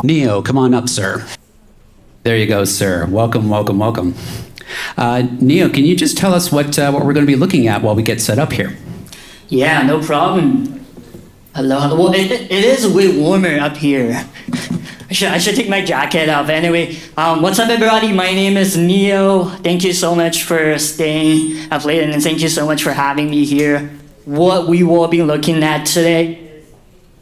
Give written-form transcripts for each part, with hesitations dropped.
Neo, come on up, sir. There you go, sir. Welcome, welcome, welcome. Neo, can you just tell us what we're going to be looking at while we get set up here? Yeah, no problem. Hello, hello. Well, it is way warmer up here. I should take my jacket off. Anyway, what's up, everybody? My name is Neo. Thank you so much for staying up late, and thank you so much for having me here. What we will be looking at today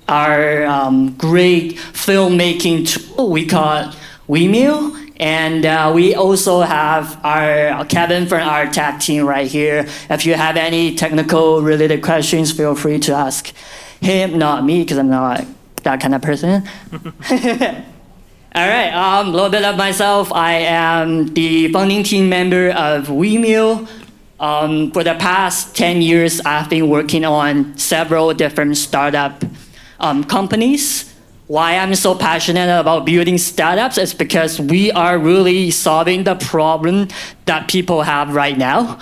are great filmmaking tool we call it Wemio. And we also have our Kevin from our tech team right here. If you have any technical related questions, feel free to ask him, not me, because I'm not that kind of person. All right, a little bit of myself. I am the founding team member of Wemio. For the past 10 years, I've been working on several different startup companies. Why I'm so passionate about building startups is because we are really solving the problem that people have right now.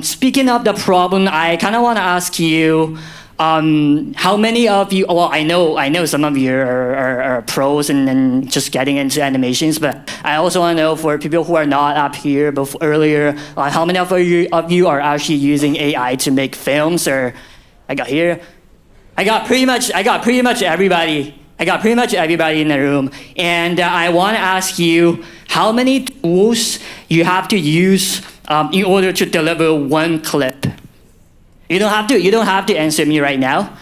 Speaking of the problem, I kind of want to ask you, how many of you, well, I know some of you are pros and just getting into animations, but I also want to know for people who are not up here earlier, how many of you are actually using AI to make films? Or I got pretty much everybody. I got pretty much everybody in the room. And I want to ask you how many tools you have to use in order to deliver one clip. You don't have to answer me right now.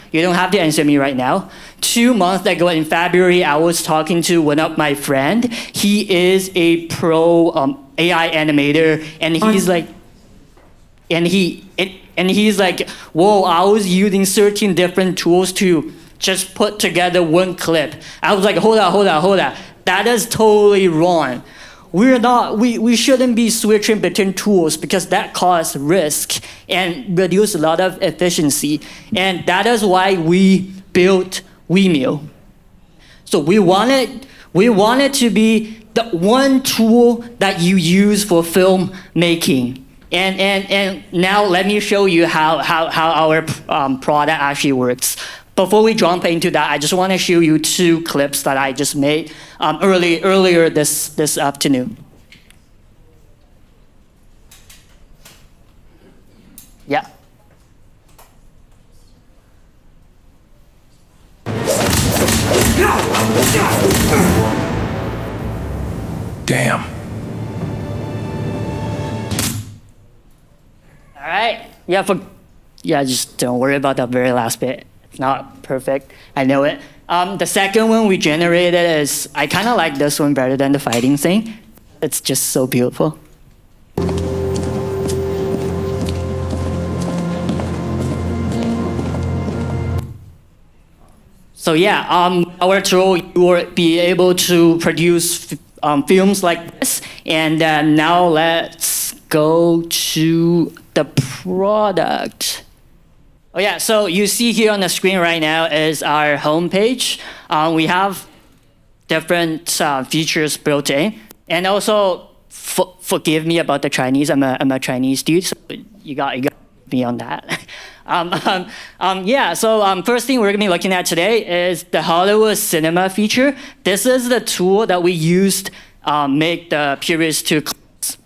2 months ago in February, I was talking to one of my friend. He is a pro AI animator, and he's like, whoa, I was using 13 different tools to just put together one clip. I was like, hold on. That is totally wrong. We shouldn't be switching between tools because that causes risk and reduce a lot of efficiency. And that is why we built Wemio. So we wanted to be the one tool that you use for filmmaking. And now let me show you how our product actually works. Before we jump into that, I just want to show you 2 clips that I just made earlier this afternoon. Yeah. Damn. All right. Yeah, just don't worry about the very last bit. It's not perfect, I know it. The second one we generated is, I kind of like this one better than the fighting thing. It's just so beautiful. So yeah, our tool, you will be able to produce films like this. And now let's go to the product. Oh yeah, so you see here on the screen right now is our homepage. We have different features built in. And also, forgive me about the Chinese, I'm a Chinese dude, so you got me on that. First thing we're gonna be looking at today is the Hollywood Cinema feature. This is the tool that we used make the previous 2 clips.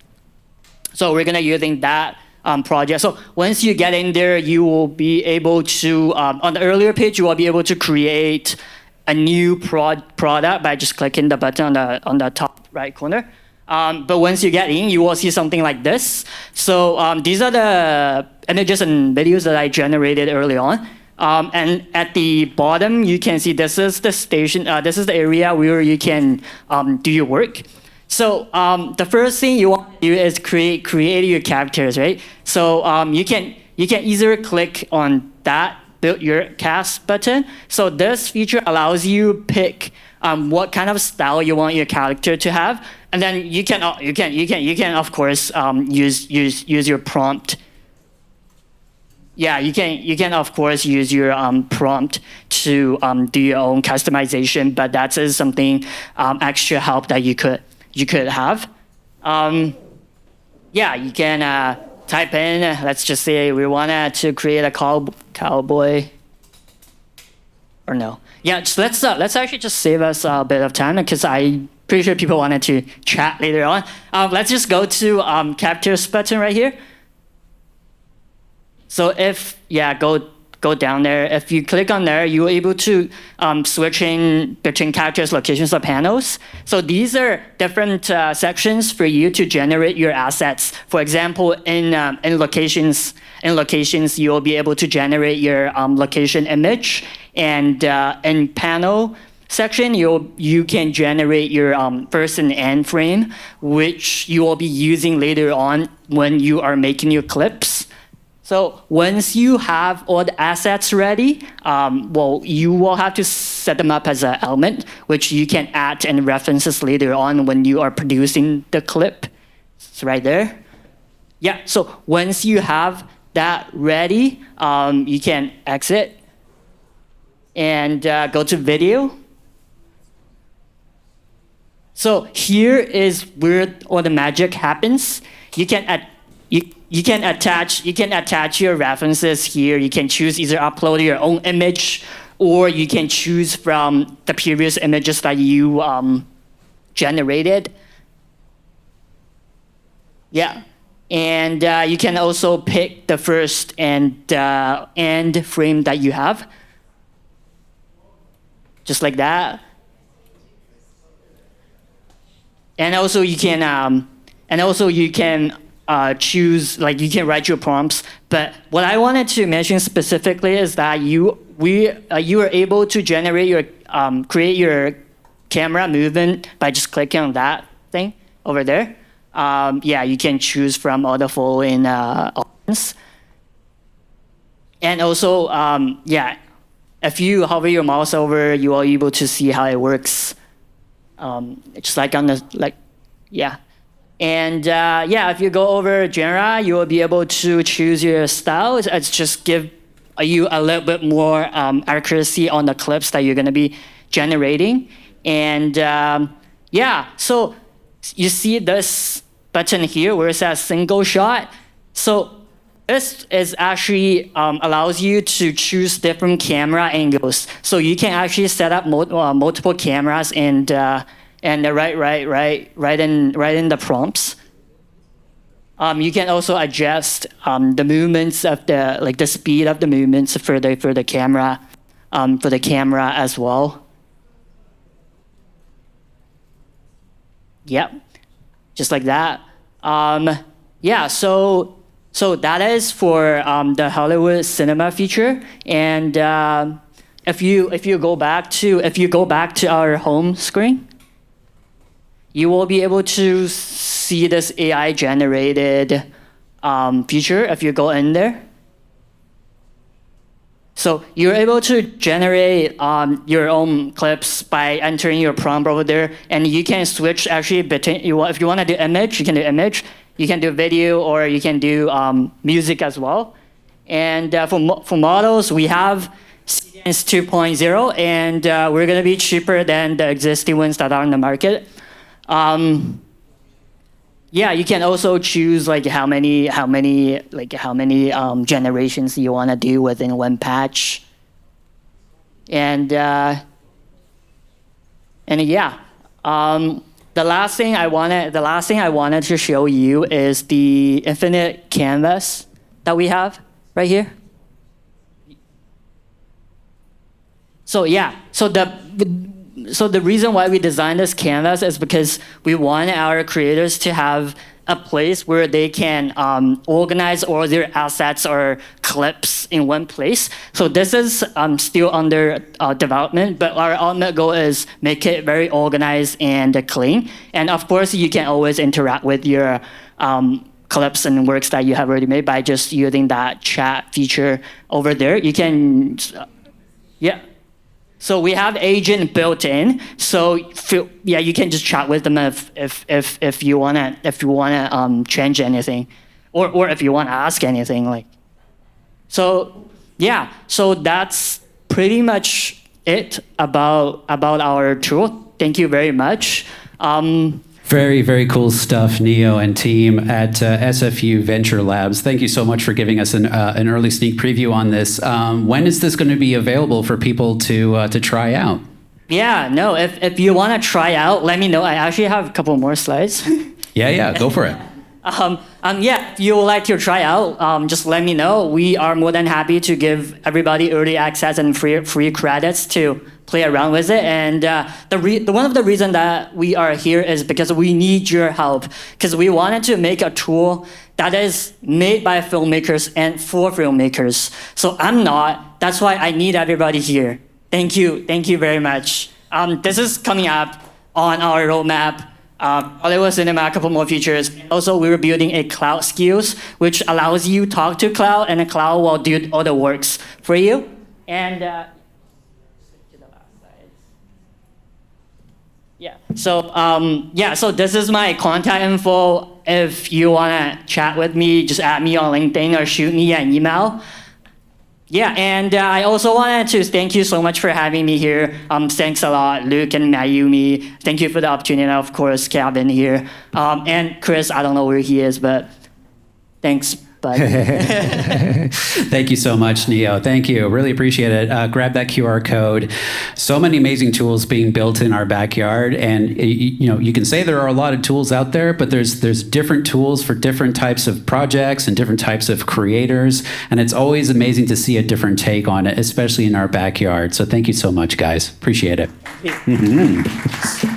So we're gonna using that project. So once you get in there, you will be able to, on the earlier page, you will be able to create a new product by just clicking the button on the top right corner. But once you get in, you will see something like this. So these are the images and videos that I generated early on. And at the bottom, you can see this is the station, this is the area where you can do your work. So the first thing you want to do is create your characters, right? So you can either click on that build your cast button. So this feature allows you pick what kind of style you want your character to have, and then you can of course use your prompt. Yeah, you can of course use your prompt to do your own customization, but that is something extra help that you could have. Yeah, you can type in, let's just say we wanted to create a cowboy. or no? Yeah, so let's actually just save us a bit of time because I'm pretty sure people wanted to chat later on. Let's just go to captures button right here. So go down there. If you click on there, you're able to switch in between characters, locations, or panels. So these are different sections for you to generate your assets. For example, in locations, you'll be able to generate your location image, and in panel section, you can generate your first and end frame, which you will be using later on when you are making your clips. So once you have all the assets ready, you will have to set them up as an element, which you can add and references later on when you are producing the clip. It's right there. Yeah, so once you have that ready, you can exit and go to video. So here is where all the magic happens. You can attach your references here. You can choose either upload your own image, or you can choose from the previous images that you generated. Yeah, and you can also pick the first and end frame that you have, just like that. And also you can choose, like you can write your prompts. But what I wanted to mention specifically is that you are able to generate your create your camera movement by just clicking on that thing over there. You can choose from all the following options. And also, if you hover your mouse over, you are able to see how it works. Just like on the And if you go over genre, you will be able to choose your style. It's just give you a little bit more accuracy on the clips that you're going to be generating. And so you see this button here where it says single shot. So this is actually allows you to choose different camera angles. So you can actually set up multiple cameras and right in the prompts. You can also adjust the movements of the speed of the movements for the camera as well. Yep, just like that. So that is for the Hollywood cinema feature. And if you go back to our home screen, you will be able to see this AI generated feature if you go in there. So you're able to generate your own clips by entering your prompt over there, and you can switch actually between. If you want to do image, you can do image. You can do video, or you can do music as well. And for models, we have CDNs 2.0, and we're going to be cheaper than the existing ones that are on the market. You can also choose like how many generations you want to do within one patch. And the last thing I wanted to show you is the infinite canvas that we have right here. So the reason why we designed this canvas is because we want our creators to have a place where they can organize all their assets or clips in one place. So this is still under development, but our ultimate goal is make it very organized and clean. And of course, you can always interact with your clips and works that you have already made by just using that chat feature over there. You can, So we have agent built in. So you can just chat with them if you wanna change anything, or if you wanna ask anything So that's pretty much it about our tool. Thank you very much. Very, very cool stuff, Neo and team at SFU Venture Labs. Thank you so much for giving us an early sneak preview on this. When is this going to be available for people to try out? Yeah, no, if you want to try out, let me know. I actually have a couple more slides. Yeah, go for it. Yeah, if you would like to try out, just let me know. We are more than happy to give everybody early access and free credits to play around with it. And one of the reasons that we are here is because we need your help. Because we wanted to make a tool that is made by filmmakers and for filmmakers. So I'm not. That's why I need everybody here. Thank you very much. This is coming up on our roadmap. Hollywood Cinema, a couple more features. Also, we were building a cloud skills, which allows you to talk to cloud, and the cloud will do all the works for you. And to the last slide. Yeah. So this is my contact info. If you wanna chat with me, just add me on LinkedIn or shoot me an email. Yeah, and I also wanted to thank you so much for having me here. Thanks a lot, Luke and Mayumi. Thank you for the opportunity, and of course, Kevin here. And Chris, I don't know where he is, but thanks, bud. Thank you so much, Neo. Thank you. Really appreciate it. Grab that QR code. So many amazing tools being built in our backyard. And you can say there are a lot of tools out there, but there's different tools for different types of projects and different types of creators. And it's always amazing to see a different take on it, especially in our backyard. So thank you so much, guys. Appreciate it. Thank you.